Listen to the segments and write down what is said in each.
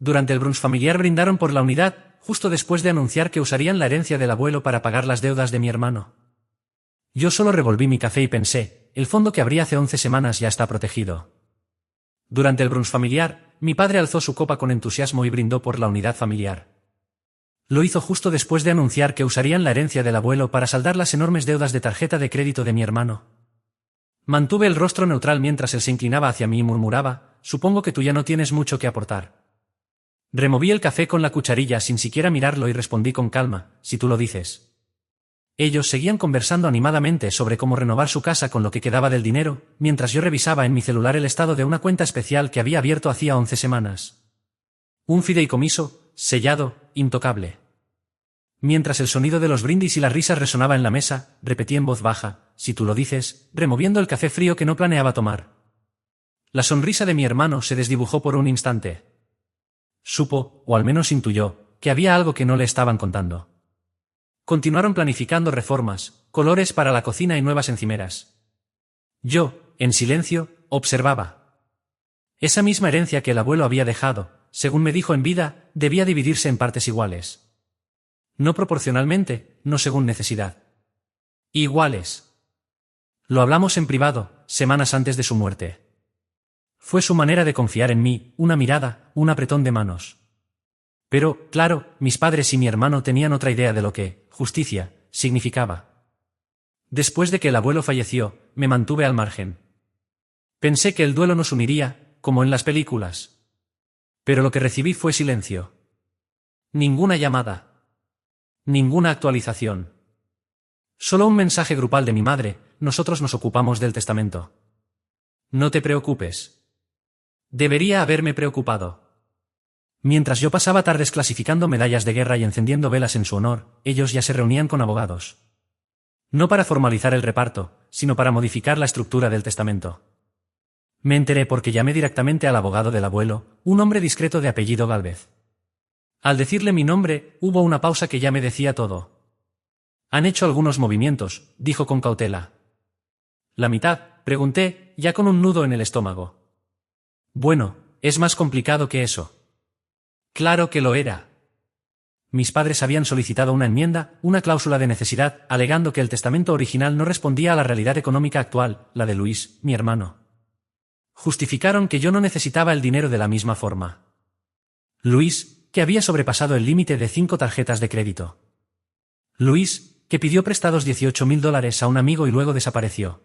Durante el brunch familiar brindaron por la unidad, justo después de anunciar que usarían la herencia del abuelo para pagar las deudas de mi hermano. Yo solo revolví mi café y pensé, el fondo que abrí hace 11 semanas ya está protegido. Durante el brunch familiar, mi padre alzó su copa con entusiasmo y brindó por la unidad familiar. Lo hizo justo después de anunciar que usarían la herencia del abuelo para saldar las enormes deudas de tarjeta de crédito de mi hermano. Mantuve el rostro neutral mientras él se inclinaba hacia mí y murmuraba, supongo que tú ya no tienes mucho que aportar. Removí el café con la cucharilla sin siquiera mirarlo y respondí con calma, si tú lo dices. Ellos seguían conversando animadamente sobre cómo renovar su casa con lo que quedaba del dinero, mientras yo revisaba en mi celular el estado de una cuenta especial que había abierto hacía 11 semanas. Un fideicomiso, sellado, intocable. Mientras el sonido de los brindis y las risas resonaba en la mesa, repetí en voz baja, si tú lo dices, removiendo el café frío que no planeaba tomar. La sonrisa de mi hermano se desdibujó por un instante. Supo, o al menos intuyó, que había algo que no le estaban contando. Continuaron planificando reformas, colores para la cocina y nuevas encimeras. Yo, en silencio, observaba. Esa misma herencia que el abuelo había dejado, según me dijo en vida, debía dividirse en partes iguales. No proporcionalmente, no según necesidad. Iguales. Lo hablamos en privado, semanas antes de su muerte. Fue su manera de confiar en mí, una mirada, un apretón de manos. Pero, claro, mis padres y mi hermano tenían otra idea de lo que, justicia, significaba. Después de que el abuelo falleció, me mantuve al margen. Pensé que el duelo nos uniría, como en las películas. Pero lo que recibí fue silencio. Ninguna llamada. Ninguna actualización. Solo un mensaje grupal de mi madre, nosotros nos ocupamos del testamento. No te preocupes. Debería haberme preocupado. Mientras yo pasaba tardes clasificando medallas de guerra y encendiendo velas en su honor, ellos ya se reunían con abogados. No para formalizar el reparto, sino para modificar la estructura del testamento. Me enteré porque llamé directamente al abogado del abuelo, un hombre discreto de apellido Gálvez. Al decirle mi nombre, hubo una pausa que ya me decía todo. Han hecho algunos movimientos, dijo con cautela. ¿La mitad?, pregunté, ya con un nudo en el estómago. Bueno, es más complicado que eso. Claro que lo era. Mis padres habían solicitado una enmienda, una cláusula de necesidad, alegando que el testamento original no respondía a la realidad económica actual, la de Luis, mi hermano. Justificaron que yo no necesitaba el dinero de la misma forma. Luis, que había sobrepasado el límite de 5 tarjetas de crédito. Luis, que pidió prestados $18.000 a un amigo y luego desapareció.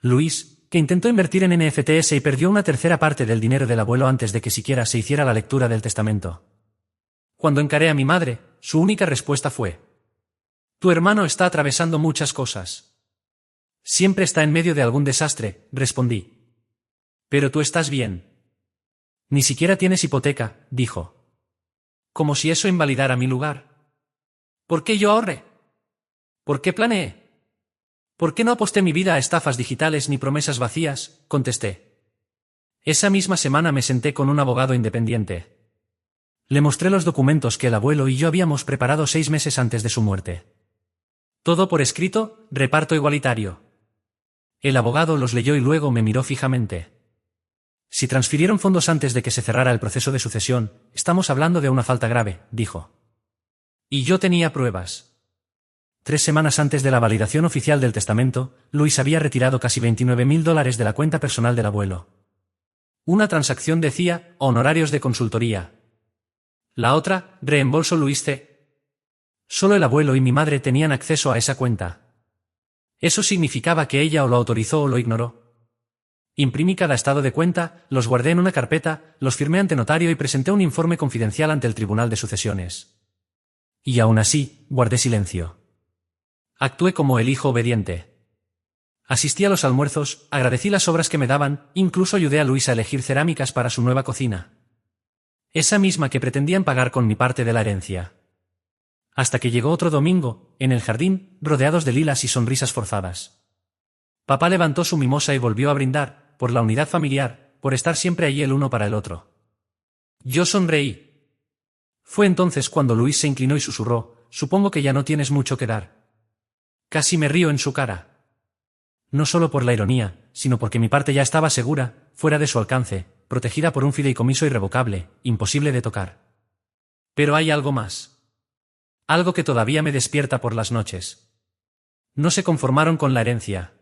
Luis, que intentó invertir en NFTs y perdió una tercera parte del dinero del abuelo antes de que siquiera se hiciera la lectura del testamento. Cuando encaré a mi madre, su única respuesta fue: tu hermano está atravesando muchas cosas. Siempre está en medio de algún desastre, respondí. Pero tú estás bien. Ni siquiera tienes hipoteca, dijo. Como si eso invalidara mi lugar. ¿Por qué yo ahorré? ¿Por qué planeé? ¿Por qué no aposté mi vida a estafas digitales ni promesas vacías?, contesté. Esa misma semana me senté con un abogado independiente. Le mostré los documentos que el abuelo y yo habíamos preparado 6 meses antes de su muerte. Todo por escrito, reparto igualitario. El abogado los leyó y luego me miró fijamente. Si transfirieron fondos antes de que se cerrara el proceso de sucesión, estamos hablando de una falta grave, dijo. Y yo tenía pruebas. 3 semanas antes de la validación oficial del testamento, Luis había retirado casi $29.000 de la cuenta personal del abuelo. Una transacción decía, honorarios de consultoría. La otra, reembolso Luis C. Solo el abuelo y mi madre tenían acceso a esa cuenta. Eso significaba que ella o lo autorizó o lo ignoró. Imprimí cada estado de cuenta, los guardé en una carpeta, los firmé ante notario y presenté un informe confidencial ante el Tribunal de Sucesiones. Y aún así, guardé silencio. Actué como el hijo obediente. Asistí a los almuerzos, agradecí las obras que me daban, incluso ayudé a Luis a elegir cerámicas para su nueva cocina. Esa misma que pretendían pagar con mi parte de la herencia. Hasta que llegó otro domingo, en el jardín, rodeados de lilas y sonrisas forzadas. Papá levantó su mimosa y volvió a brindar, por la unidad familiar, por estar siempre allí el uno para el otro. Yo sonreí. Fue entonces cuando Luis se inclinó y susurró, supongo que ya no tienes mucho que dar. Casi me río en su cara. No solo por la ironía, sino porque mi parte ya estaba segura, fuera de su alcance, protegida por un fideicomiso irrevocable, imposible de tocar. Pero hay algo más. Algo que todavía me despierta por las noches. No se conformaron con la herencia.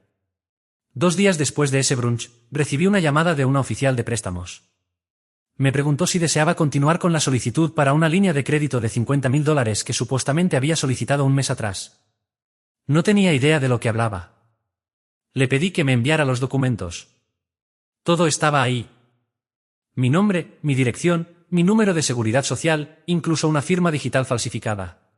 2 días después de ese brunch, recibí una llamada de una oficial de préstamos. Me preguntó si deseaba continuar con la solicitud para una línea de crédito de $50.000 que supuestamente había solicitado un mes atrás. No tenía idea de lo que hablaba. Le pedí que me enviara los documentos. Todo estaba ahí. Mi nombre, mi dirección, mi número de seguridad social, incluso una firma digital falsificada.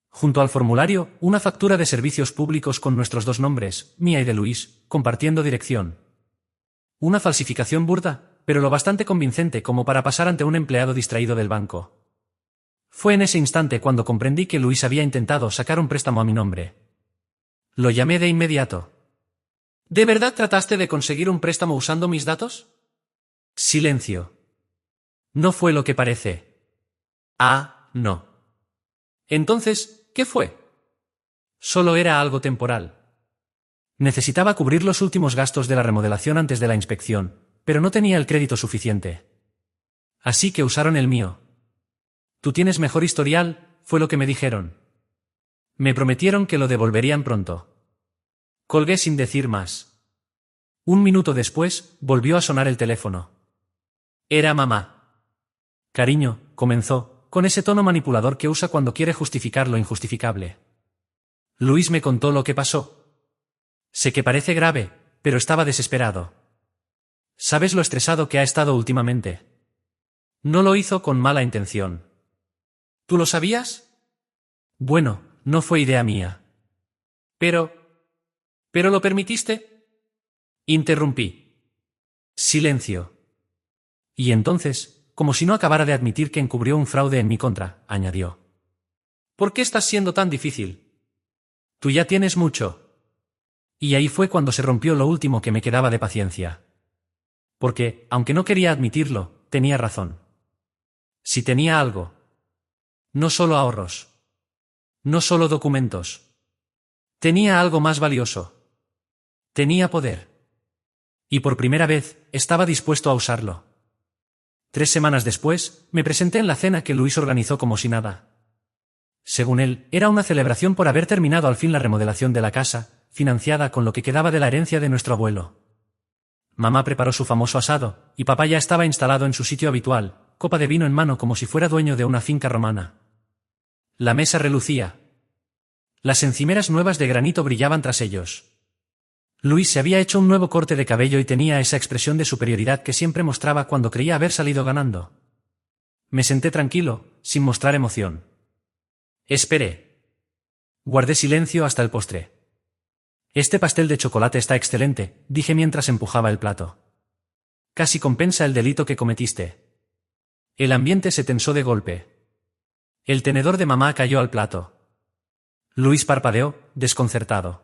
Junto al formulario, una factura de servicios públicos con nuestros 2 nombres, mía y de Luis, compartiendo dirección. Una falsificación burda, pero lo bastante convincente como para pasar ante un empleado distraído del banco. Fue en ese instante cuando comprendí que Luis había intentado sacar un préstamo a mi nombre. Lo llamé de inmediato. ¿De verdad trataste de conseguir un préstamo usando mis datos? Silencio. No fue lo que parece. Ah, no. Entonces, ¿qué fue? Solo era algo temporal. Necesitaba cubrir los últimos gastos de la remodelación antes de la inspección, pero no tenía el crédito suficiente. Así que usaron el mío. Tú tienes mejor historial, fue lo que me dijeron. Me prometieron que lo devolverían pronto. Colgué sin decir más. 1 minuto después, volvió a sonar el teléfono. Era mamá. Cariño, comenzó, con ese tono manipulador que usa cuando quiere justificar lo injustificable. Luis me contó lo que pasó. Sé que parece grave, pero estaba desesperado. ¿Sabes lo estresado que ha estado últimamente? No lo hizo con mala intención. ¿Tú lo sabías? Bueno, no fue idea mía. ¿Pero lo permitiste? Interrumpí. Silencio. Y entonces, como si no acabara de admitir que encubrió un fraude en mi contra, añadió. ¿Por qué estás siendo tan difícil? Tú ya tienes mucho. Y ahí fue cuando se rompió lo último que me quedaba de paciencia. Porque, aunque no quería admitirlo, tenía razón. Si tenía algo. No solo ahorros. No solo documentos. Tenía algo más valioso. Tenía poder. Y por primera vez, estaba dispuesto a usarlo. 3 semanas después, me presenté en la cena que Luis organizó como si nada. Según él, era una celebración por haber terminado al fin la remodelación de la casa, financiada con lo que quedaba de la herencia de nuestro abuelo. Mamá preparó su famoso asado, y papá ya estaba instalado en su sitio habitual, copa de vino en mano como si fuera dueño de una finca romana. La mesa relucía. Las encimeras nuevas de granito brillaban tras ellos. Luis se había hecho un nuevo corte de cabello y tenía esa expresión de superioridad que siempre mostraba cuando creía haber salido ganando. Me senté tranquilo, sin mostrar emoción. Esperé. Guardé silencio hasta el postre. Este pastel de chocolate está excelente, dije mientras empujaba el plato. Casi compensa el delito que cometiste. El ambiente se tensó de golpe. El tenedor de mamá cayó al plato. Luis parpadeó, desconcertado.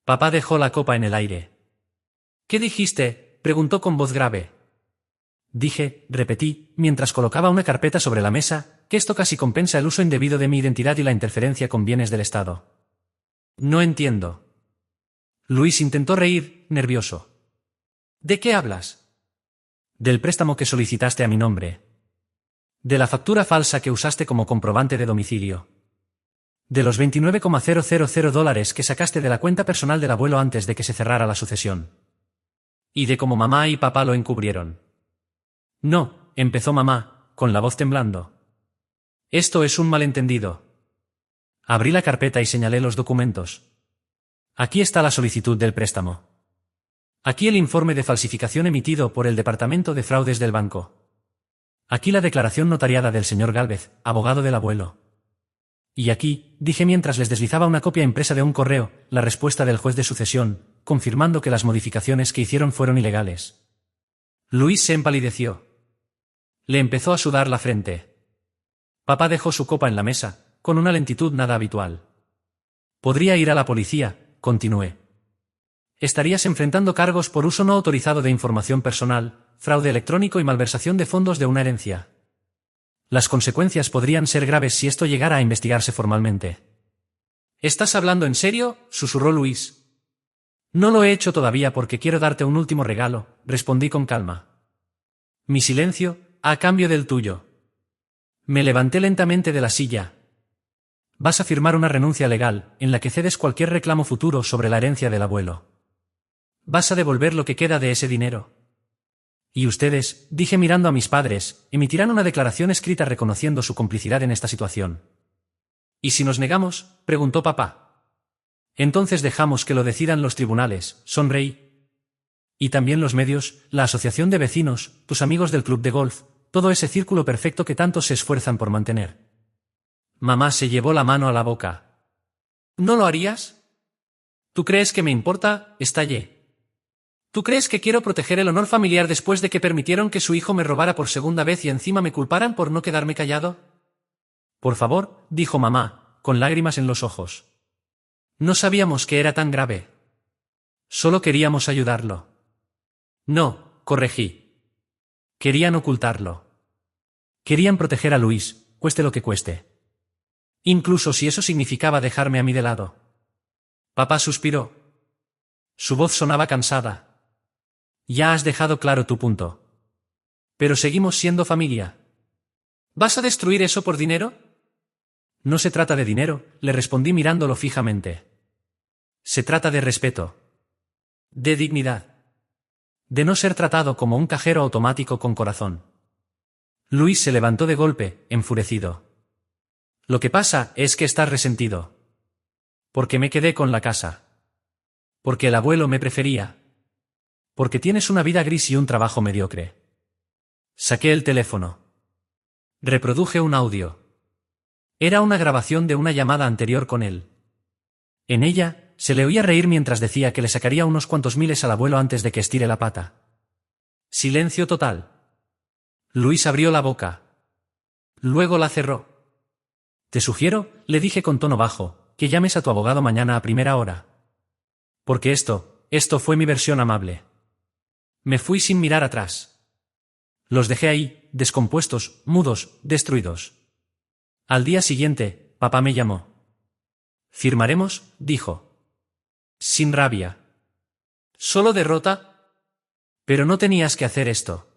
Papá dejó la copa en el aire. ¿Qué dijiste?, preguntó con voz grave. Dije, repetí, mientras colocaba una carpeta sobre la mesa, que esto casi compensa el uso indebido de mi identidad y la interferencia con bienes del Estado. No entiendo. Luis intentó reír, nervioso. ¿De qué hablas? Del préstamo que solicitaste a mi nombre. De la factura falsa que usaste como comprobante de domicilio. De los $29,000 que sacaste de la cuenta personal del abuelo antes de que se cerrara la sucesión. Y de cómo mamá y papá lo encubrieron. No, empezó mamá, con la voz temblando. Esto es un malentendido. Abrí la carpeta y señalé los documentos. Aquí está la solicitud del préstamo. Aquí el informe de falsificación emitido por el Departamento de Fraudes del banco. Aquí la declaración notariada del señor Gálvez, abogado del abuelo. Y aquí, dije mientras les deslizaba una copia impresa de un correo, la respuesta del juez de sucesión, confirmando que las modificaciones que hicieron fueron ilegales. Luis se empalideció. Le empezó a sudar la frente. Papá dejó su copa en la mesa, con una lentitud nada habitual. Podría ir a la policía, continué. Estarías enfrentando cargos por uso no autorizado de información personal, fraude electrónico y malversación de fondos de una herencia. Las consecuencias podrían ser graves si esto llegara a investigarse formalmente. ¿Estás hablando en serio?, susurró Luis. No lo he hecho todavía porque quiero darte un último regalo, respondí con calma. Mi silencio, a cambio del tuyo. Me levanté lentamente de la silla. Vas a firmar una renuncia legal, en la que cedes cualquier reclamo futuro sobre la herencia del abuelo. Vas a devolver lo que queda de ese dinero. Y ustedes, dije mirando a mis padres, emitirán una declaración escrita reconociendo su complicidad en esta situación. ¿Y si nos negamos?, preguntó papá. Entonces dejamos que lo decidan los tribunales, sonreí. Y también los medios, la asociación de vecinos, tus amigos del club de golf, todo ese círculo perfecto que tanto se esfuerzan por mantener. Mamá se llevó la mano a la boca. ¿No lo harías? ¿Tú crees que me importa?, estallé. ¿Tú crees que quiero proteger el honor familiar después de que permitieron que su hijo me robara por segunda vez y encima me culparan por no quedarme callado? Por favor, dijo mamá, con lágrimas en los ojos. No sabíamos que era tan grave. Solo queríamos ayudarlo. No, corregí. Querían ocultarlo. Querían proteger a Luis, cueste lo que cueste. Incluso si eso significaba dejarme a mí de lado. Papá suspiró. Su voz sonaba cansada. Ya has dejado claro tu punto. Pero seguimos siendo familia. ¿Vas a destruir eso por dinero? No se trata de dinero, le respondí mirándolo fijamente. Se trata de respeto. De dignidad. De no ser tratado como un cajero automático con corazón. Luis se levantó de golpe, enfurecido. Lo que pasa es que estás resentido. Porque me quedé con la casa. Porque el abuelo me prefería. Porque tienes una vida gris y un trabajo mediocre. Saqué el teléfono. Reproduje un audio. Era una grabación de una llamada anterior con él. En ella, se le oía reír mientras decía que le sacaría unos cuantos miles al abuelo antes de que estire la pata. Silencio total. Luis abrió la boca. Luego la cerró. Te sugiero, le dije con tono bajo, que llames a tu abogado mañana a primera hora. Porque esto fue mi versión amable. Me fui sin mirar atrás. Los dejé ahí, descompuestos, mudos, destruidos. Al día siguiente, papá me llamó. ¿Firmaremos?, dijo. Sin rabia. ¿Solo derrota? Pero no tenías que hacer esto.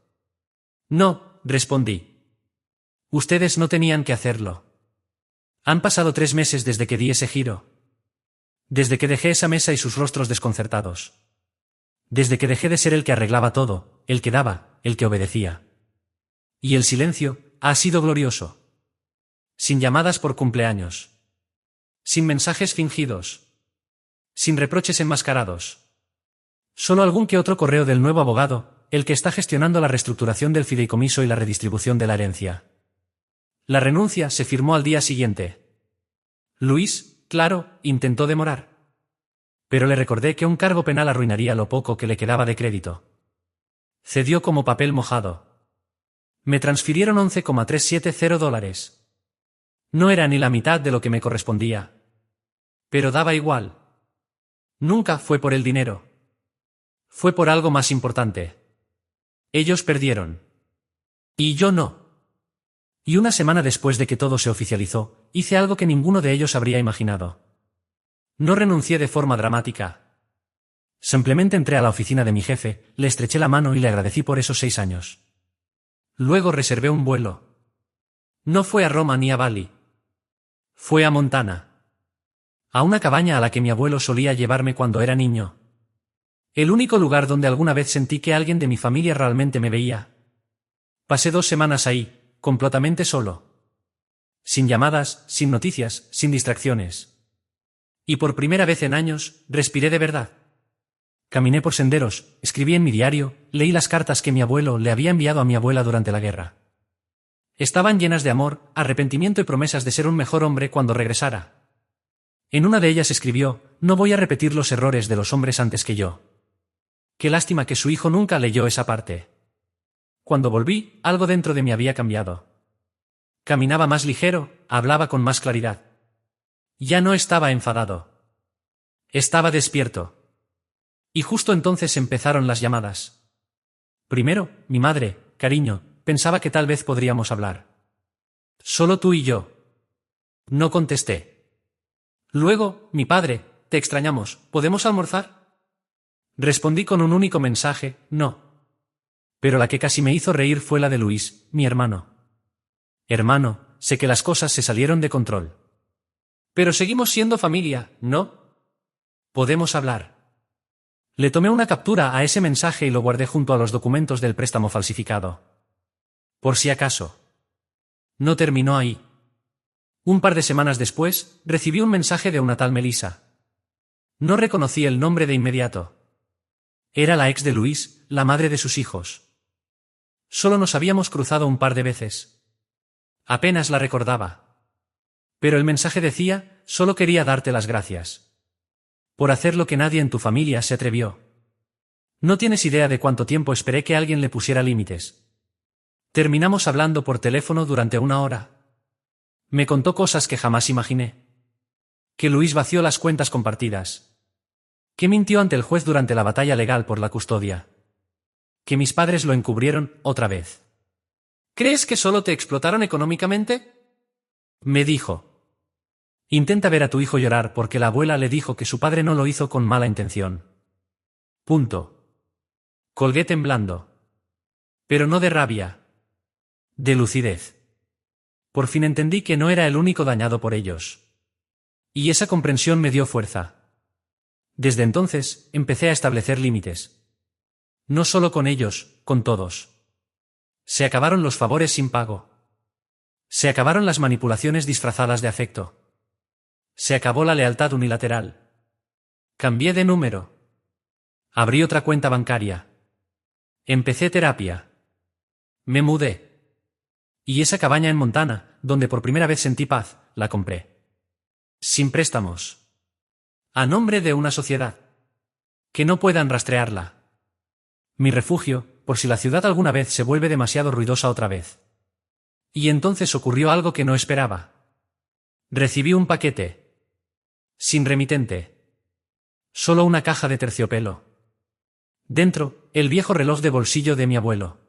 No, respondí. Ustedes no tenían que hacerlo. Han pasado 3 meses desde que di ese giro. Desde que dejé esa mesa y sus rostros desconcertados. Desde que dejé de ser el que arreglaba todo, el que daba, el que obedecía. Y el silencio ha sido glorioso. Sin llamadas por cumpleaños. Sin mensajes fingidos. Sin reproches enmascarados. Solo algún que otro correo del nuevo abogado, el que está gestionando la reestructuración del fideicomiso y la redistribución de la herencia. La renuncia se firmó al día siguiente. Luis, claro, intentó demorar. Pero le recordé que un cargo penal arruinaría lo poco que le quedaba de crédito. Cedió como papel mojado. Me transfirieron $11,370. No era ni la mitad de lo que me correspondía. Pero daba igual. Nunca fue por el dinero. Fue por algo más importante. Ellos perdieron. Y yo no. Y una semana después de que todo se oficializó, hice algo que ninguno de ellos habría imaginado. No renuncié de forma dramática. Simplemente entré a la oficina de mi jefe, le estreché la mano y le agradecí por esos 6 años. Luego reservé un vuelo. No fue a Roma ni a Bali. Fue a Montana. A una cabaña a la que mi abuelo solía llevarme cuando era niño. El único lugar donde alguna vez sentí que alguien de mi familia realmente me veía. Pasé 2 semanas ahí, completamente solo. Sin llamadas, sin noticias, sin distracciones. Y por primera vez en años, respiré de verdad. Caminé por senderos, escribí en mi diario, leí las cartas que mi abuelo le había enviado a mi abuela durante la guerra. Estaban llenas de amor, arrepentimiento y promesas de ser un mejor hombre cuando regresara. En una de ellas escribió: no voy a repetir los errores de los hombres antes que yo. Qué lástima que su hijo nunca leyó esa parte. Cuando volví, algo dentro de mí había cambiado. Caminaba más ligero, hablaba con más claridad. Ya no estaba enfadado. Estaba despierto. Y justo entonces empezaron las llamadas. Primero, mi madre: cariño, pensaba que tal vez podríamos hablar. Solo tú y yo. No contesté. Luego, mi padre: te extrañamos, ¿podemos almorzar? Respondí con un único mensaje: no. Pero la que casi me hizo reír fue la de Luis, mi hermano. Hermano, sé que las cosas se salieron de control. Pero seguimos siendo familia, ¿no? Podemos hablar. Le tomé una captura a ese mensaje y lo guardé junto a los documentos del préstamo falsificado. Por si acaso. No terminó ahí. Un par de semanas después, recibí un mensaje de una tal Melissa. No reconocí el nombre de inmediato. Era la ex de Luis, la madre de sus hijos. Solo nos habíamos cruzado un par de veces. Apenas la recordaba. Pero el mensaje decía, solo quería darte las gracias. Por hacer lo que nadie en tu familia se atrevió. No tienes idea de cuánto tiempo esperé que alguien le pusiera límites. Terminamos hablando por teléfono durante 1 hora. Me contó cosas que jamás imaginé. Que Luis vació las cuentas compartidas. Que mintió ante el juez durante la batalla legal por la custodia. Que mis padres lo encubrieron otra vez. ¿Crees que solo te explotaron económicamente? Me dijo. Intenta ver a tu hijo llorar porque la abuela le dijo que su padre no lo hizo con mala intención. Punto. Colgué temblando. Pero no de rabia. De lucidez. Por fin entendí que no era el único dañado por ellos. Y esa comprensión me dio fuerza. Desde entonces, empecé a establecer límites. No solo con ellos, con todos. Se acabaron los favores sin pago. Se acabaron las manipulaciones disfrazadas de afecto. Se acabó la lealtad unilateral. Cambié de número. Abrí otra cuenta bancaria. Empecé terapia. Me mudé. Y esa cabaña en Montana, donde por primera vez sentí paz, la compré. Sin préstamos. A nombre de una sociedad. Que no puedan rastrearla. Mi refugio, por si la ciudad alguna vez se vuelve demasiado ruidosa otra vez. Y entonces ocurrió algo que no esperaba. Recibí un paquete. Sin remitente. Solo una caja de terciopelo. Dentro, el viejo reloj de bolsillo de mi abuelo.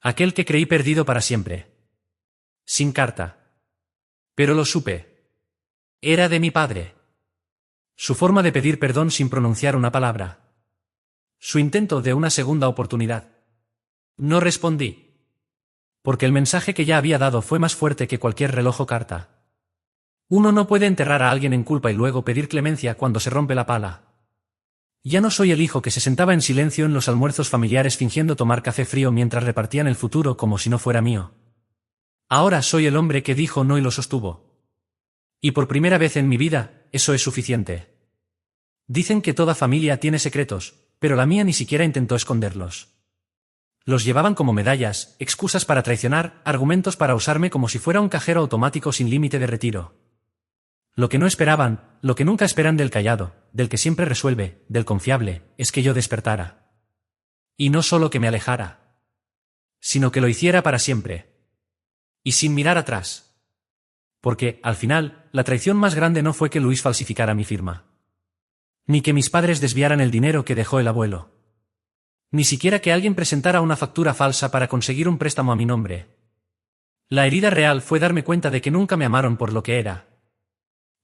Aquel que creí perdido para siempre. Sin carta. Pero lo supe. Era de mi padre. Su forma de pedir perdón sin pronunciar una palabra. Su intento de una segunda oportunidad. No respondí. Porque el mensaje que ya había dado fue más fuerte que cualquier reloj o carta. Uno no puede enterrar a alguien en culpa y luego pedir clemencia cuando se rompe la pala. Ya no soy el hijo que se sentaba en silencio en los almuerzos familiares fingiendo tomar café frío mientras repartían el futuro como si no fuera mío. Ahora soy el hombre que dijo no y lo sostuvo. Y por primera vez en mi vida, eso es suficiente. Dicen que toda familia tiene secretos, pero la mía ni siquiera intentó esconderlos. Los llevaban como medallas, excusas para traicionar, argumentos para usarme como si fuera un cajero automático sin límite de retiro. Lo que no esperaban, lo que nunca esperan del callado, del que siempre resuelve, del confiable, es que yo despertara. Y no solo que me alejara, sino que lo hiciera para siempre. Y sin mirar atrás. Porque, al final, la traición más grande no fue que Luis falsificara mi firma. Ni que mis padres desviaran el dinero que dejó el abuelo. Ni siquiera que alguien presentara una factura falsa para conseguir un préstamo a mi nombre. La herida real fue darme cuenta de que nunca me amaron por lo que era.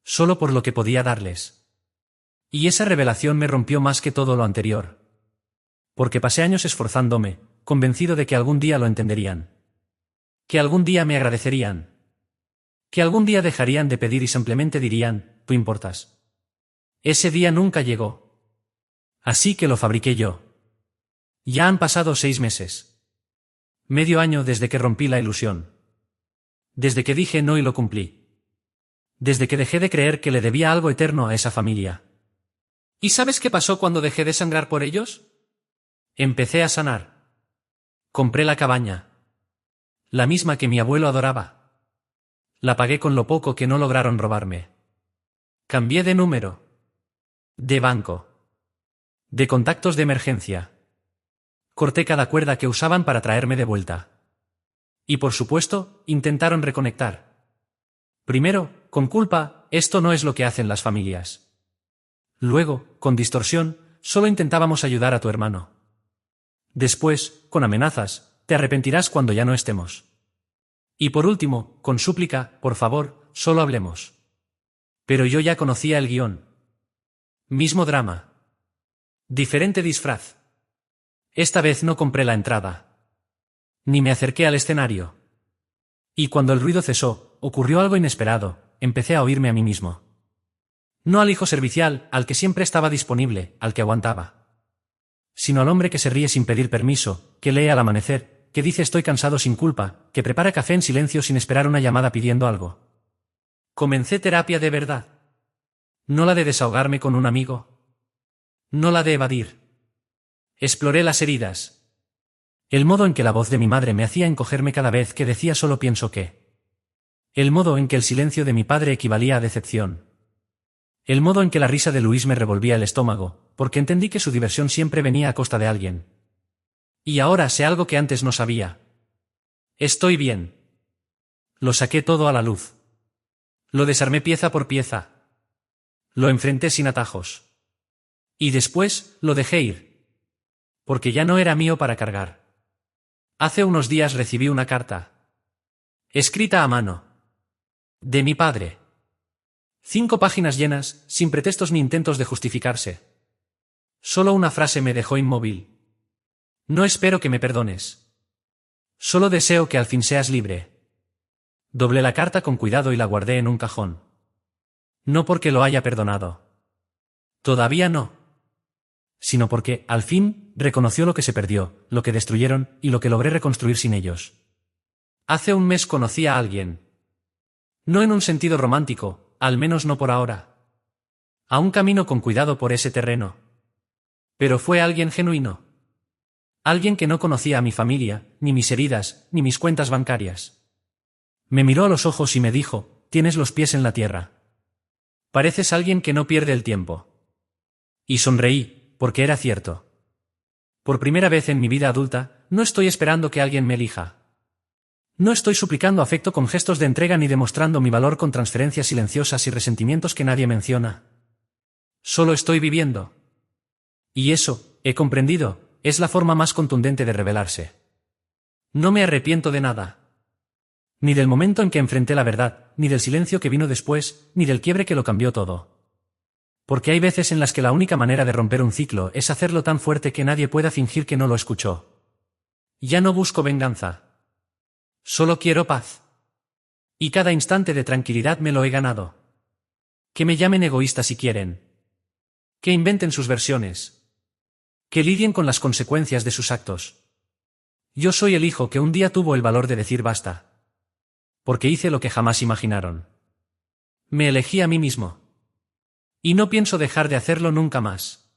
Solo por lo que podía darles. Y esa revelación me rompió más que todo lo anterior. Porque pasé años esforzándome, convencido de que algún día lo entenderían. Que algún día me agradecerían. Que algún día dejarían de pedir y simplemente dirían, tú importas. Ese día nunca llegó. Así que lo fabriqué yo. Ya han pasado 6 meses. Medio año desde que rompí la ilusión. Desde que dije no y lo cumplí. Desde que dejé de creer que le debía algo eterno a esa familia. ¿Y sabes qué pasó cuando dejé de sangrar por ellos? Empecé a sanar. Compré la cabaña. La misma que mi abuelo adoraba. La pagué con lo poco que no lograron robarme. Cambié de número. De banco. De contactos de emergencia. Corté cada cuerda que usaban para traerme de vuelta. Y por supuesto, intentaron reconectar. Primero, con culpa, esto no es lo que hacen las familias. Luego, con distorsión, solo intentábamos ayudar a tu hermano. Después, con amenazas, te arrepentirás cuando ya no estemos. Y por último, con súplica, por favor, solo hablemos. Pero yo ya conocía el guión. Mismo drama. Diferente disfraz. Esta vez no compré la entrada. Ni me acerqué al escenario. Y cuando el ruido cesó, ocurrió algo inesperado, empecé a oírme a mí mismo. No al hijo servicial, al que siempre estaba disponible, al que aguantaba. Sino al hombre que se ríe sin pedir permiso, que lee al amanecer, que dice estoy cansado sin culpa, que prepara café en silencio sin esperar una llamada pidiendo algo. Comencé terapia de verdad. No la de desahogarme con un amigo. No la de evadir. Exploré las heridas. El modo en que la voz de mi madre me hacía encogerme cada vez que decía solo pienso que. El modo en que el silencio de mi padre equivalía a decepción. El modo en que la risa de Luis me revolvía el estómago, porque entendí que su diversión siempre venía a costa de alguien. Y ahora sé algo que antes no sabía. Estoy bien. Lo saqué todo a la luz. Lo desarmé pieza por pieza. Lo enfrenté sin atajos. Y después, lo dejé ir. Porque ya no era mío para cargar. Hace unos días recibí una carta. Escrita a mano. De mi padre. 5 páginas llenas, sin pretextos ni intentos de justificarse. Solo una frase me dejó inmóvil. No espero que me perdones. Solo deseo que al fin seas libre. Doblé la carta con cuidado y la guardé en un cajón. No porque lo haya perdonado. Todavía no. Sino porque, al fin, reconoció lo que se perdió, lo que destruyeron y lo que logré reconstruir sin ellos. Hace un mes conocí a alguien. No en un sentido romántico, al menos no por ahora. Aún camino con cuidado por ese terreno. Pero fue alguien genuino. Alguien que no conocía a mi familia, ni mis heridas, ni mis cuentas bancarias. Me miró a los ojos y me dijo, tienes los pies en la tierra. Pareces alguien que no pierde el tiempo. Y sonreí, porque era cierto. Por primera vez en mi vida adulta, no estoy esperando que alguien me elija. No estoy suplicando afecto con gestos de entrega ni demostrando mi valor con transferencias silenciosas y resentimientos que nadie menciona. Solo estoy viviendo. Y eso, he comprendido, es la forma más contundente de rebelarse. No me arrepiento de nada. Ni del momento en que enfrenté la verdad, ni del silencio que vino después, ni del quiebre que lo cambió todo. Porque hay veces en las que la única manera de romper un ciclo es hacerlo tan fuerte que nadie pueda fingir que no lo escuchó. Ya no busco venganza. Solo quiero paz. Y cada instante de tranquilidad me lo he ganado. Que me llamen egoísta si quieren. Que inventen sus versiones. Que lidien con las consecuencias de sus actos. Yo soy el hijo que un día tuvo el valor de decir basta. Porque hice lo que jamás imaginaron. Me elegí a mí mismo. Y no pienso dejar de hacerlo nunca más.